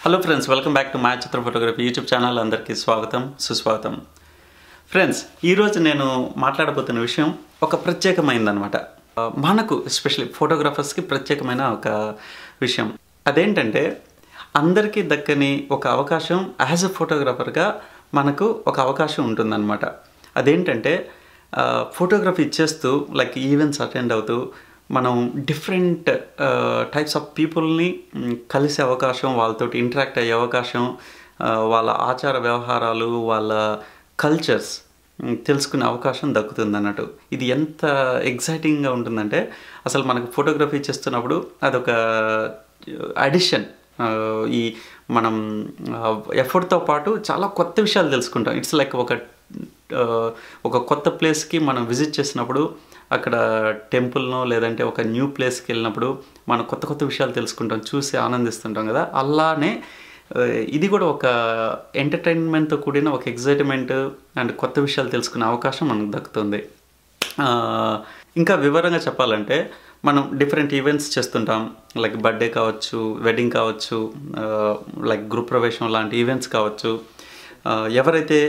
Hello friends, welcome back to Mayachitra photography YouTube channel. Andarki swagatam, suswagatam. Friends, ee roju nenu maatladabotuna vishayam oka pratyekamainదన్నమాట. Manaku especially photographers ki pratyekamaina oka vishayam. Adentante andarki dakkani oka avakasham as a photographer ga manaku oka avakasham untundannమాట. Adentante photography chestu like events attend avutu మనం different types of పీపుల్ని కలిసే అవకాశం, వాళ్ళతో interact అయ్యే అవకాశం, వాళ్ళ ఆచార వ్యవహారాలు, వాళ్ళ కల్చర్స్ తెలుసుకునే అవకాశం దక్కుతుంది అన్నట్టు. ఇది ఎంత ఎగ్జైటింగ్గా ఉంటుందంటే అసలు మనకు ఫోటోగ్రఫీ చేస్తున్నప్పుడు అదొక అడిషన్. ఈ మనం ఎఫర్ట్తో పాటు చాలా కొత్త విషయాలు తెలుసుకుంటాం. ఇట్స్ లైక్ ఒక కొత్త ప్లేస్కి మనం విజిట్ చేసినప్పుడు అక్కడ టెంపుల్నో లేదంటే ఒక న్యూ ప్లేస్కి వెళ్ళినప్పుడు మనం కొత్త కొత్త విషయాలు తెలుసుకుంటాం, చూసి ఆనందిస్తుంటాం కదా. అలానే ఇది కూడా ఒక ఎంటర్టైన్మెంట్తో కూడిన ఒక ఎగ్జైట్మెంట్ అండ్ కొత్త విషయాలు తెలుసుకునే అవకాశం మనకు దక్కుతుంది. ఇంకా వివరంగా చెప్పాలంటే మనం డిఫరెంట్ ఈవెంట్స్ చేస్తుంటాం, లైక్ బర్త్డే కావచ్చు, వెడ్డింగ్ కావచ్చు, లైక్ గృహ ప్రవేశం లాంటి ఈవెంట్స్ కావచ్చు. ఎవరైతే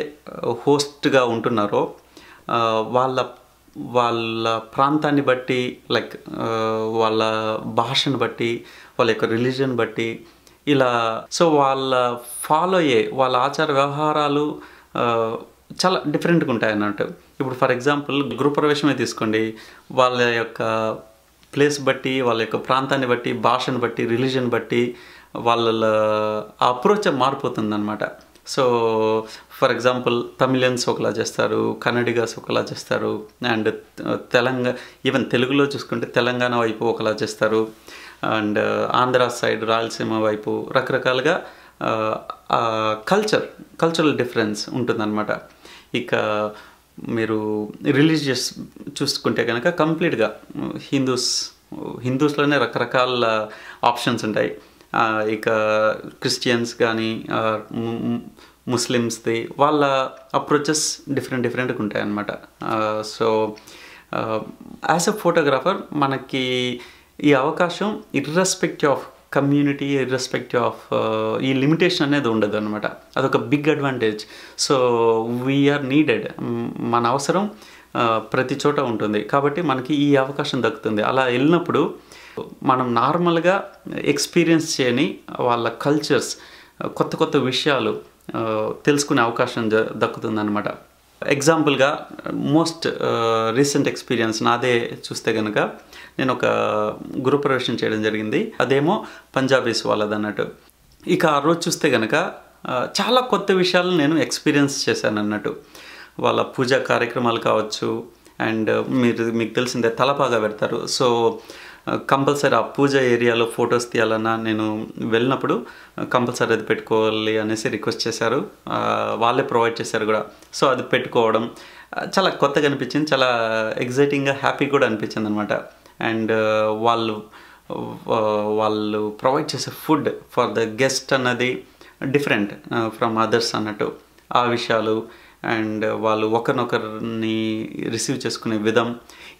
హోస్ట్గా ఉంటున్నారో వాళ్ళ ప్రాంతాన్ని బట్టి, లైక్ వాళ్ళ భాషను బట్టి, వాళ్ళ యొక్క రిలీజియన్ బట్టి ఇలా సో వాళ్ళ ఫాలో అయ్యే వాళ్ళ ఆచార వ్యవహారాలు చాలా డిఫరెంట్గా ఉంటాయి అన్నట్టు. ఇప్పుడు ఫర్ ఎగ్జాంపుల్ గృహప్రవేశమే తీసుకోండి, వాళ్ళ యొక్క ప్లేస్ బట్టి, వాళ్ళ యొక్క ప్రాంతాన్ని బట్టి, భాషను బట్టి, రిలీజియన్ బట్టి వాళ్ళ అప్రోచ్ మారిపోతుంది అన్నమాట. సో ఫర్ ఎగ్జాంపుల్ తమిళియన్స్ ఒకలా చేస్తారు, కన్నడిగాస్ ఒకలా చేస్తారు, అండ్ ఈవెన్ తెలుగులో చూసుకుంటే తెలంగాణ వైపు ఒకలా చేస్తారు, అండ్ ఆంధ్ర సైడ్ రాయలసీమ వైపు రకరకాలుగా కల్చరల్ డిఫరెన్స్ ఉంటుందన్నమాట. ఇక మీరు రిలీజియస్ చూసుకుంటే కనుక కంప్లీట్గా హిందూస్లోనే రకరకాల ఆప్షన్స్ ఉంటాయి. ఇక క్రిస్టియన్స్ కానీ ముస్లిమ్స్ది వాళ్ళ అప్రోచెస్ డిఫరెంట్గా ఉంటాయి అన్నమాట. సో యాజ్ అ ఫోటోగ్రాఫర్ మనకి ఈ అవకాశం irrespective of community, irrespective of ఈ లిమిటేషన్ అనేది ఉండదు అనమాట. అదొక big advantage. So we are needed, మన అవసరం ప్రతి చోట ఉంటుంది కాబట్టి మనకి ఈ అవకాశం దక్కుతుంది. అలా వెళ్ళినప్పుడు మనం నార్మల్గా ఎక్స్పీరియన్స్ చేయని వాళ్ళ కల్చర్స్, కొత్త కొత్త విషయాలు తెలుసుకునే అవకాశం దక్కుతుంది అనమాట. ఎగ్జాంపుల్గా మోస్ట్ రీసెంట్ ఎక్స్పీరియన్స్ నాదే చూస్తే కనుక నేను ఒక గృహప్రవేశం చేయడం జరిగింది. అదేమో పంజాబీస్ వాళ్ళది అన్నట్టు. ఇక ఆ రోజు చూస్తే కనుక చాలా కొత్త విషయాలు నేను ఎక్స్పీరియన్స్ చేశాను అన్నట్టు. వాళ్ళ పూజా కార్యక్రమాలు కావచ్చు, అండ్ మీకు తెలిసిందే తలపాగా పెడతారు. సో కంపల్సరీ ఆ పూజ ఏరియాలో ఫొటోస్ తీయాలన్నా నేను వెళ్ళినప్పుడు కంపల్సరీ అది పెట్టుకోవాలి అనేసి రిక్వెస్ట్ చేశారు. వాళ్ళే ప్రొవైడ్ చేశారు కూడా. సో అది పెట్టుకోవడం చాలా కొత్తగా అనిపించింది, చాలా ఎగ్జైటింగ్గా, హ్యాపీ కూడా అనిపించింది అనమాట. అండ్ వాళ్ళు ప్రొవైడ్ చేసే ఫుడ్ ఫర్ ద గెస్ట్ అన్నది డిఫరెంట్ ఫ్రమ్ అదర్స్ అన్నట్టు. ఆ విషయాలు అండ్ వాళ్ళు ఒకరినొకరిని రిసీవ్ చేసుకునే విధం,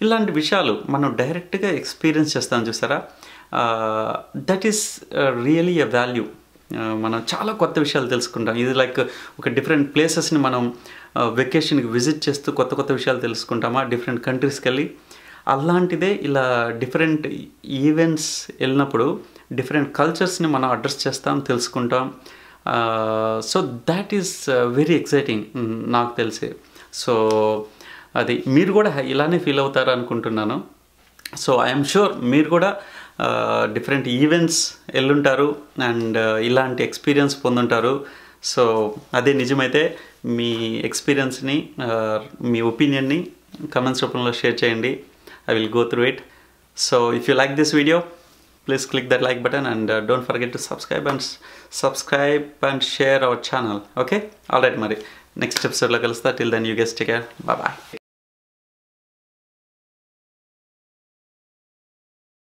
ఇలాంటి విషయాలు మనం డైరెక్ట్గా ఎక్స్పీరియన్స్ చేస్తాం చూసారా. That is really a value. మనం చాలా కొత్త విషయాలు తెలుసుకుంటాం. ఇది లైక్ ఒక డిఫరెంట్ ప్లేసెస్ని మనం వెకేషన్కి విజిట్ చేస్తూ కొత్త కొత్త విషయాలు తెలుసుకుంటామా, డిఫరెంట్ కంట్రీస్కి వెళ్ళి. అలాంటిదే ఇలా డిఫరెంట్ ఈవెంట్స్ వెళ్ళినప్పుడు డిఫరెంట్ కల్చర్స్ని మనం అడ్రస్ చేస్తాం, తెలుసుకుంటాం. So that is very exciting నాకు తెలిసి. సో అది మీరు కూడా ఇలానే ఫీల్ అవుతారు అనుకుంటున్నాను. సో ఐఎమ్ షూర్ మీరు కూడా డిఫరెంట్ ఈవెంట్స్ వెళ్ళుంటారు అండ్ ఇలాంటి ఎక్స్పీరియన్స్ పొందుంటారు. సో అదే నిజమైతే మీ ఎక్స్పీరియన్స్ని, మీ ఒపీనియన్ని కమెంట్స్ రూపంలో షేర్ చేయండి. I will go through it. So if you like this video, please click that like button and don't forget to subscribe and share our channel. Okay? All right, Mari. Next episode lo kalusta. Till then, you guys take care. Bye bye.